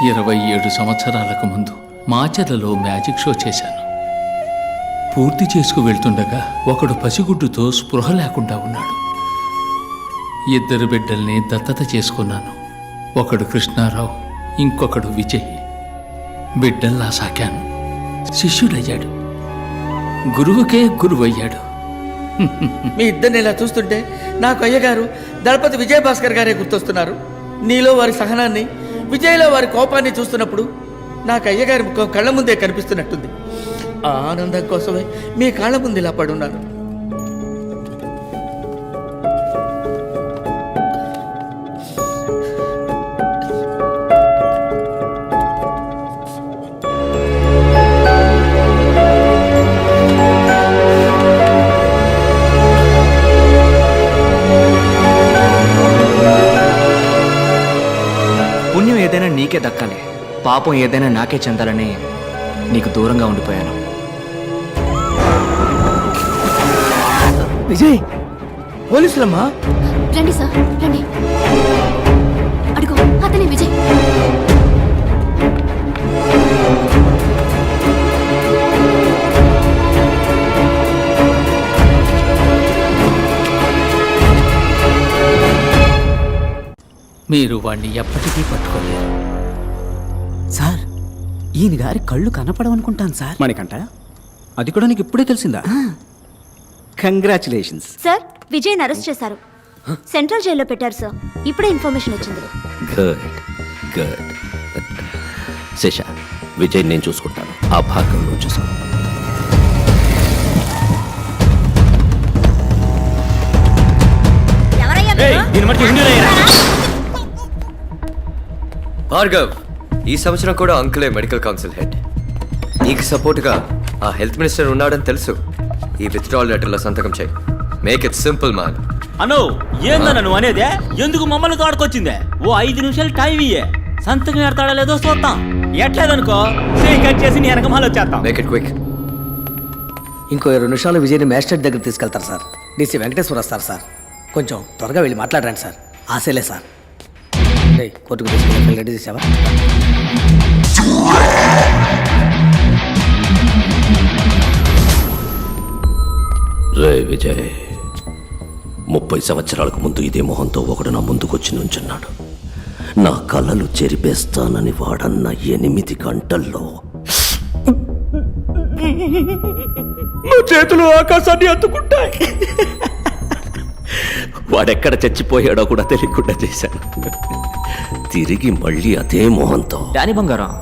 27 సంవత్సరాలకు ముందు మాచర్లలో magic show చేశాను. పూర్తి చేసుకు వెళ్తుండగా ఒకడు పసిగుడ్డుతో స్పృహ లేకుండా ఉన్నాడు. 2 బిడ్డల్ని దత్తత చేసుకున్నాను. ఒకడు కృష్ణారావు, ఇంకొకడు విజయ్. బిడ్డల్లా సాకాను. శిష్యుడయ్యాడు, గురువుకే గురువయ్యాడు. మీ ఇద్దరిని ఇలా చూస్తుంటే నాకు అయ్యగారు దళపతి విజయభాస్కర్ గారే గుర్తొస్తున్నారు. నీలో వారి సహనాన్ని, విజయ్లో వారి కోపాన్ని చూస్తున్నప్పుడు నాకు అయ్యగారి ముఖం కళ్ళ ముందే కనిపిస్తున్నట్టుంది. ఆ ఆనందం కోసమే మీ కాళ్ళ ముందు ఇలా పడున్నాను. పుణ్యం ఏదైనా నీకే దక్కాలి, పాపం ఏదైనా నాకే చెందాలని నీకు దూరంగా ఉండిపోయాను. విజయ్, పోలీసులమ్మా. రండి సార్, రండి. అడుగు, అతనే విజయ్. మీరు వాణ్ణి ఎప్పటికీ పట్టుకోలేరు. సార్, ఈయన గారి కళ్ళు కనపడవనుకుంటాను సార్. మణికంట, అది కూడా నీకు ఇప్పుడే తెలిసిందా? కంగ్రాచులేషన్స్. సార్, విజయ్ని అరెస్ట్ చేశారు. సెంట్రల్ జైల్లో పెట్టారు సార్. ఇప్పుడే ఇన్ఫర్మేషన్ వచ్చింది. Good good. శేష, విజయ్ నేను చూసుకుంటాను, ఆ భాగం నువ్వు చూసుకో. భార్గవ్, ఈ సంవత్సరం కూడా అంకులే మెడికల్ కౌన్సిల్ హెడ్. నీకు సపోర్ట్గా ఆ హెల్త్ మినిస్టర్ ఉన్నాడని తెలుసు. ఈ విత్డ్రాల్ లెటర్లో సంతకం చేయి. Make it simple man. అను, ఏందన్న నువ్వు అనేదే? ఎందుకు మమ్మల్ని తోడుకొచ్చిందే? ఓ 5 నిమిషాలు టైం ఇయ్యే, సంతకం ఎడతాడా లేదో చూద్దాం. ఎట్లేదనుకో చేయి కట్ చేసి నీ వెనక మళ్ళీ వచ్చేస్తాం. Make it quick. ఇంకో 2 నిమిషాలు విజయ్ని మ్యాజిస్ట్రేట్ దగ్గర తీసుకెళ్తారు సార్. డీసీ వెంకటేశ్వర వస్తారు సార్. కొంచెం త్వరగా వెళ్ళి మాట్లాడరండి సార్. ఆశలే సార్. కోర్టుకు తీసుకెళ్ళి రెడీ చేసావా? రే విజయ్, 30 సంవత్సరాలకు ముందు ఇదే మొహంతో ఒకడు నా ముందుకొచ్చి నుంచున్నాడు. నా కళ్ళలు చెరిపేస్తానని వాడన్న 8 గంటల్లో నా చేతులు ఆకాశాన్ని అందుకుంటాయి. వాడెక్కడ చచ్చిపోయాడో కూడా తెలియకుండా చేశాను. తిరిగి మళ్ళీ అదే మొహంతో. దాని బంగారం,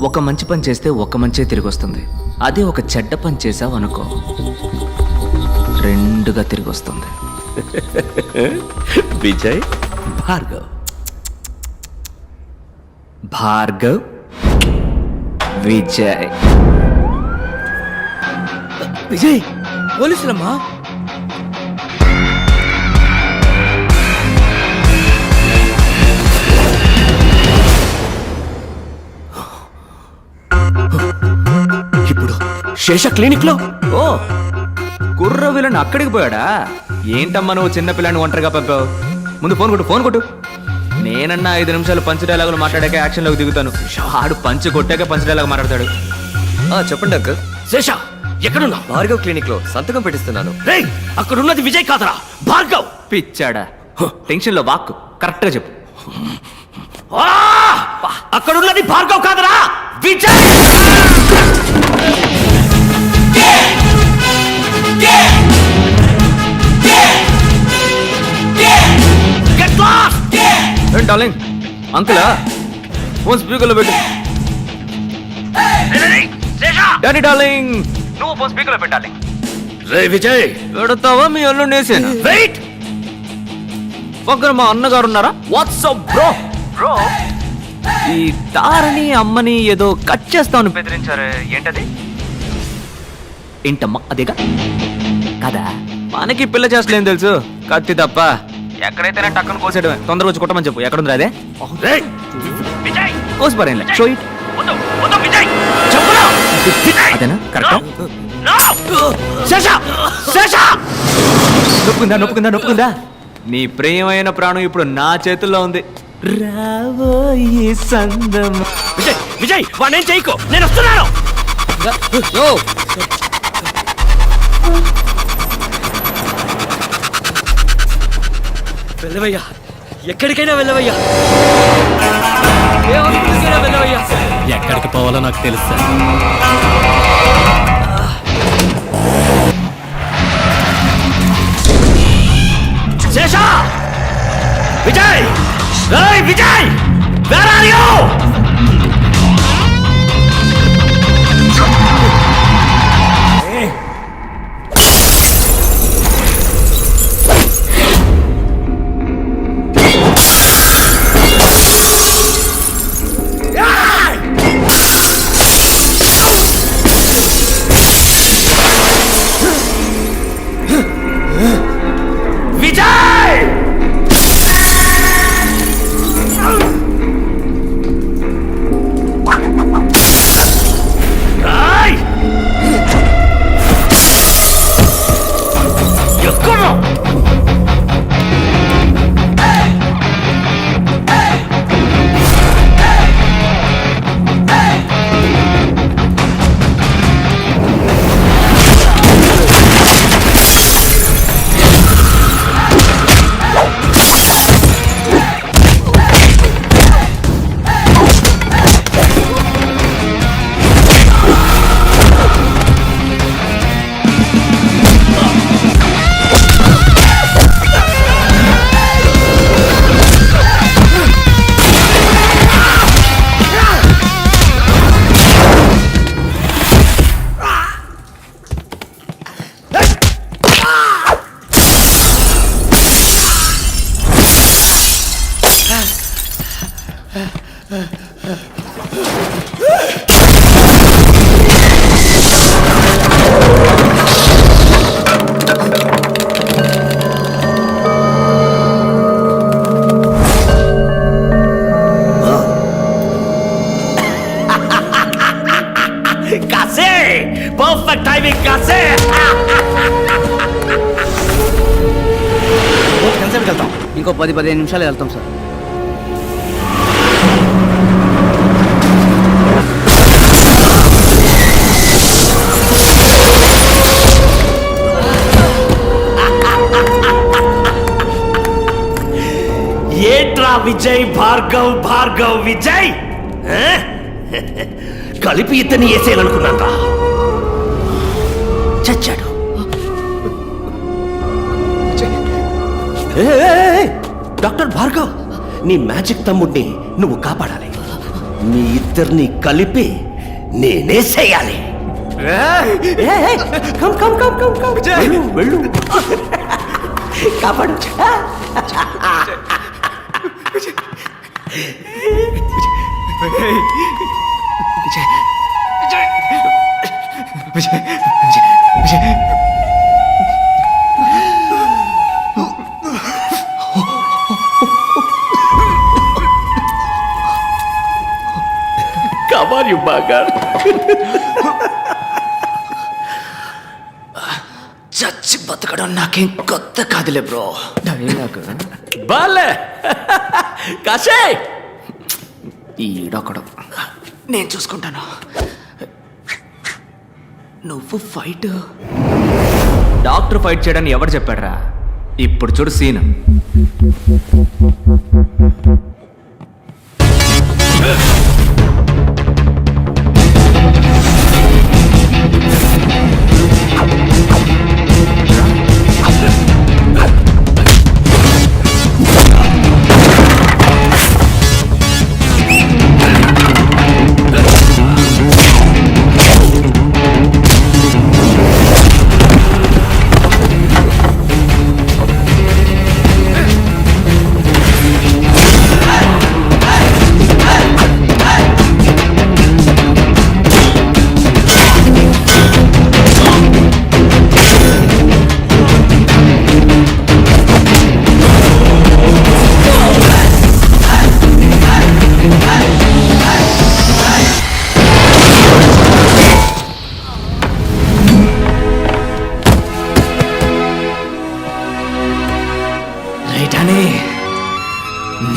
ఒక మంచి పని చేస్తే ఒక మంచే తిరిగి వస్తుంది. అదే ఒక చెడ్డ పని చేసావు అనుకో, 2గా తిరిగి వస్తుంది. విజయ్, భార్గవ్. భార్గవ్, విజయ్. విజయ్, పోలీసులమ్మా. ఇప్పుడు శేష క్లినిక్ లో. ఓ, కుర్ర విలన్ అక్కడికి పోయాడా? ఏంటమ్మా నువ్వు చిన్న పిల్లని ఒంటరిగా పంపావు? ముందు ఫోన్ కొట్టు. నేనన్నా 5 నిమిషాలు పంచ్ డైలాగులు మాట్లాడాక యాక్షన్లోకి దిగుతాను. ఆడు పంచ్ కొట్టాక పంచ్ డైలాగ్ మాట్లాడతాడు. చెప్పండి అంకుల్. శేష, ఎక్కడున్నా? భార్గవ్ క్లినిక్ లో సంతకం పెట్టిస్తున్నాను. రేయ్, అక్కడున్నది విజయ్ కాదరా, భార్గవ్. పిచ్చాడా? టెన్షన్ లో వాక్కు కరెక్ట్ గా చెప్పు. అక్కడున్నది భార్గవ్ కాదరా, విజయ్. డార్లింగ్, అంకులా ఫోన్ స్పీకర్ లో పెట్టు. డాడీ డార్లింగ్, నువ్వు ఫోన్ స్పీకర్ లో పెట్టాలి. రే విజయ్, పెడతావా మీ అల్లు నేసేనా? వెయిట్. పక్కన మా అన్నగారు ఉన్నారా? WhatsApp bro. ఈ తారని అమ్మని ఏదో కట్ చేస్తామని బెదిరించారే, ఏంటది? ఏంటమ్మా అదేగా కదా? మనకి పిల్ల చేస్తలేం తెలుసు, కత్తి తప్ప. ఎక్కడైతేనే టక్కన కోసేయడమే. తొందరగా వచ్చి కొట్టమని చెప్పు. ఎక్కడుంది అదే? కోసి పరేం షో ఇట్. అదేనా కరెక్ట్? నొప్పుకుందా? నీ ప్రియమైన ప్రాణం ఇప్పుడు నా చేతుల్లో ఉంది. రాబోయే సందం. విజయ్ విజయ్ వాడినేం చేయకు, నేను వస్తున్నాను. వెళ్ళవయ్యా, ఎక్కడికైనా వెళ్ళవయ్యా, ఏ హాస్పిటల్కైనా వెళ్ళవయ్యా. ఎక్కడికి పోవాలో నాకు తెలుసు సార్. శేషా, విజయ్, ఏయ్ Vijay, where are you? Vijay! ఏయ్! ఎక్కడ? కాసే, పర్ఫెక్ట్ టైమింగ్ కాసే. ఎంతసేపు వెళ్తాం? ఇంకో 10-15 నిమిషాలు వెళ్తాం సార్. ఏంట్రా విజయ్, భార్గవ్ భార్గవ్ విజయ్, కలిపి ఇతన్ని వేసేయాలనుకున్నారా? చచ్చాడు. డాక్టర్ భార్గవ్, నీ మ్యాజిక్ తమ్ముడిని నువ్వు కాపాడాలి. మీ ఇద్దరిని కలిపి నేనేసేయాలి. వెళ్ళు, వెళ్ళు, కాపాడు. Come on, you bugger. చచ్చి బతకడం నాకేం కొత్త కాదులే బ్రో. బాలే కాశే, ఈడొకడు, నేను చూసుకుంటాను. నువ్వు ఫైట్. డాక్టర్ ఫైట్ చేయడానికి ఎవరు చెప్పాడురా? ఇప్పుడు చూడు సీన్.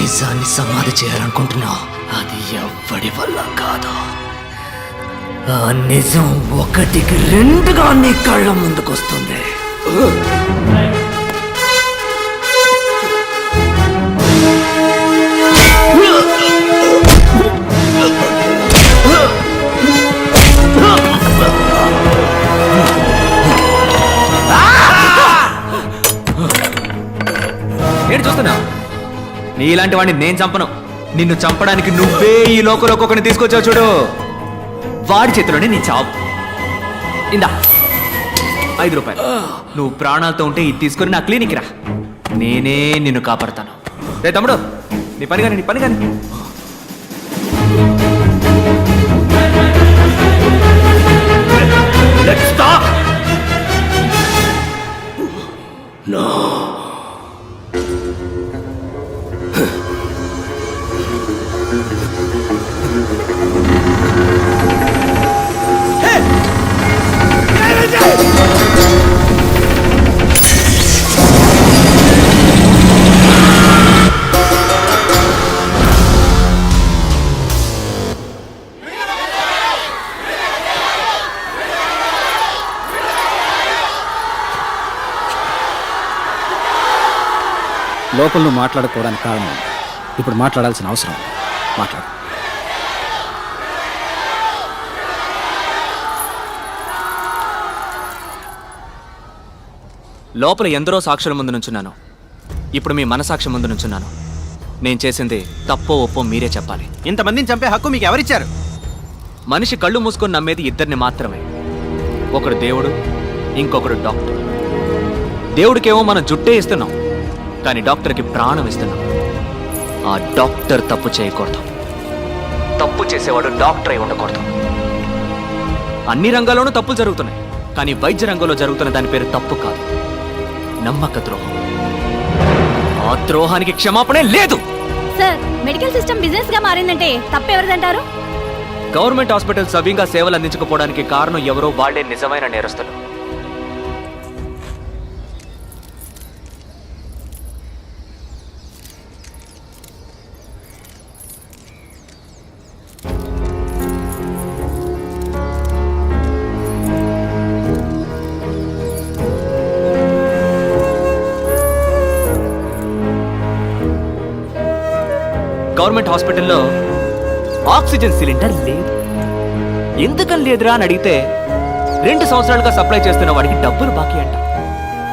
నిజాన్ని సమాధి చేయాలనుకుంటున్నావు, అది ఎవ్వడి వల్ల కాదు. ఆ నిజం ఒకటికి రెండుగా నీ కళ్ళ ముందుకొస్తుంది. ఏంటి చూస్తున్నా? నీలాంటి వాడిని నేను చంపను. నిన్ను చంపడానికి నువ్వే ఈ లోకంలో ఒక్కొక్కరిని తీసుకొచ్చావు చూడు. వాడి చేతిలోనే నీ చావు. ఇందా 5 రూపాయలు. నువ్వు ప్రాణాలతో ఉంటే ఇది తీసుకొని నా క్లినిక్ రా, నేనే నిన్ను కాపాడతాను. రే తమ్ముడు, నీ పని కానీ. Let's stop! No. లోపల నువ్వు మాట్లాడుకోవడానికి కారణం ఇప్పుడు మాట్లాడాల్సిన అవసరం. మాట్లాడు. లోపల ఎందరో సాక్షుల ముందు నుంచున్నాను, ఇప్పుడు మీ మనసాక్షి ముందు నుంచున్నాను. నేను చేసింది తప్పో ఒప్పో మీరే చెప్పాలి. ఇంతమందిని చంపే హక్కు మీకు ఎవరిచ్చారు? మనిషి కళ్ళు మూసుకొని నమ్మేది ఇద్దరిని మాత్రమే. ఒకడు దేవుడు, ఇంకొకడు డాక్టర్. దేవుడికేమో మనం జుట్టే ఇస్తున్నాం, కానీ డాక్టర్కి ప్రాణం ఇస్తున్నాం. ఆ డాక్టర్ తప్పు చేయకూడదు, తప్పు చేసేవాడు డాక్టర్ అయి ఉండకూడదు. అన్ని రంగాల్లోనూ తప్పులు జరుగుతున్నాయి, కానీ వైద్య రంగంలో జరుగుతున్న దాని పేరు తప్పు కాదు, నమ్మక ద్రోహం. ఆ ద్రోహానికి క్షమాపణే లేదు. సార్, మెడికల్ సిస్టమ్ బిజినెస్ గా మారిందంటే తప్పెవరిదంటారు? గవర్నమెంట్ హాస్పిటల్ సవ్యంగా సేవలు అందించకపోవడానికి కారణం ఎవరో వాళ్లే నిజమైన నేరస్తులు. గవర్నమెంట్ హాస్పిటల్లో ఆక్సిజన్ సిలిండర్ లేదు. ఎందుకని లేదురా అని అడిగితే 2 సంవత్సరాలుగా సప్లై చేస్తున్న వాడికి డబ్బులు బాకీ అంట.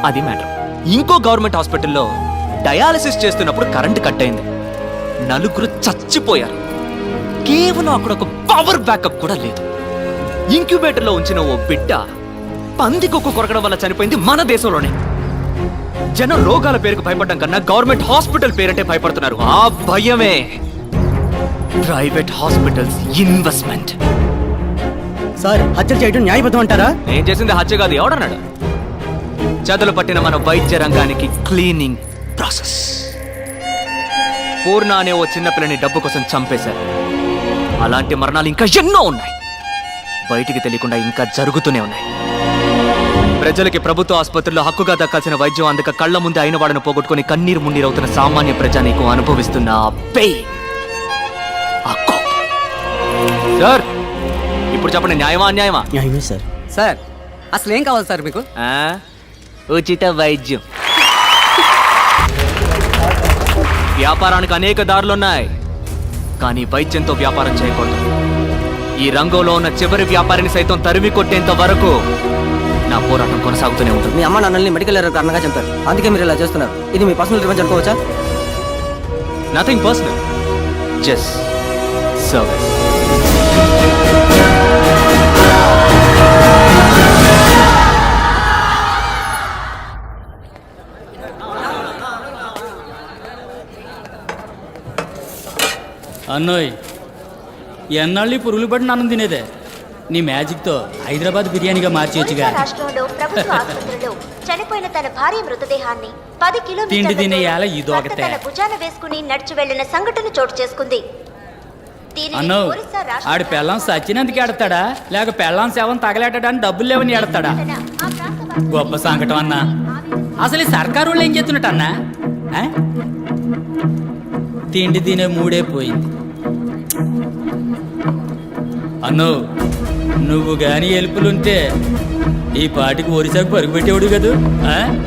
అది మ్యాటర్. ఇంకో గవర్నమెంట్ హాస్పిటల్లో డయాలసిస్ చేస్తున్నప్పుడు కరెంట్ కట్ అయింది, 4 చచ్చిపోయారు. కేవలం అక్కడ ఒక పవర్ బ్యాకప్ కూడా లేదు. ఇంక్యుబేటర్లో ఉంచిన ఓ బిడ్డ పందికొక్కు కొరకడం వల్ల చనిపోయింది మన దేశంలోనే. జనం రోగాల పేరుకు భయపడడం కన్నా గవర్నమెంట్ హాస్పిటల్ పేరంటే భయపడుతున్నారు. ఆ భయమే ప్రైవేట్ హాస్పిటల్స్ ఇన్వెస్ట్మెంట్. సార్, హత్యలు చేయడం న్యాయబద్ధం అంటారా? నేను చేసింది హత్య కాదు, ఎవడన్నాడు? చదులు పట్టిన మన వైద్య రంగానికి క్లీనింగ్ ప్రాసెస్. పూర్ణ అనే ఓ చిన్నపిల్లని డబ్బు కోసం చంపేశారు. అలాంటి మరణాలు ఇంకా ఎన్నో ఉన్నాయి, బయటికి తెలియకుండా ఇంకా జరుగుతూనే ఉన్నాయి. ప్రజలకి ప్రభుత్వ ఆసుపత్రుల్లో హక్కుగా దక్కాల్సిన వైద్యం అందక కళ్ళ ముందే అయిన వాడిని పోగొట్టుకుని కన్నీరు మున్నీరవుతున్న సామాన్య ప్రజానీకం అనుభవిస్తున్న ఆ పెయిన్, ఆ కోపం. సార్, ఇప్పుడు చెప్పండి, న్యాయమా అన్యాయమా? న్యాయమే సార్. సార్, అసలు ఏం కావాలి సార్ మీకు? ఉచిత వైద్యం. వ్యాపారానికి అనేక దారులున్నాయి, కానీ వైద్యంతో వ్యాపారం చేయకూడదు. ఈ రంగంలో ఉన్న చివరి వ్యాపారిని సైతం తరిమి కొట్టేంత వరకు నా పోరాటం కొనసాగుతూనే ఉంటుంది. మీ అమ్మ నాన్నల్ని మెడికల్ ఎర్రర్ కారణంగా చంపారు, అందుకే మీరు ఇలా చేస్తున్నారు. ఇది మీ పర్సనల్ రివెంజ్ అనుకోవచ్చా? Nothing personal, just service. అన్నోయ్, ఎన్నాళ్ళు ఈ పురుగులు పడిన అన్నం తినేదే? నీ మ్యాజిక్తో హైదరాబాద్ బిర్యానీగా మార్చేయచ్చుగా. రాష్ట్రంలో ప్రభుత్వ ఆసుపత్రిలో చనిపోయిన తన భార్య మృతదేహాన్ని 10 తిండి తినే యాల కిలోమీటర్ల ఇదొకటే. తన భుజాన వేసుకుని నడిచి వెళ్లిన సంఘటన చోటు చేసుకుంది. దీనిని అన్నో, ఒరిస్సా రాష్ట్ర ఆడి పెళ్ళాం సచ్చినందుకు ఎడతాడా, లేక పెళ్ళాం సేవం తగలేటడానికి డబ్బులు లేవని ఎడతాడా? ఆ ప్రాంత గొప్ప సంకటం అన్నా. అసలు ఈ సర్కారు వాళ్ళు ఏం చేస్తున్నట్టు అన్నా? తిండి తినే మూడే పోయింది. అన్నో నువ్వు గాని ఎలుపులుంటే ఈ పాటికి ఒరిసాకు పరుగు పెట్టేవాడు కదూ. ఆ?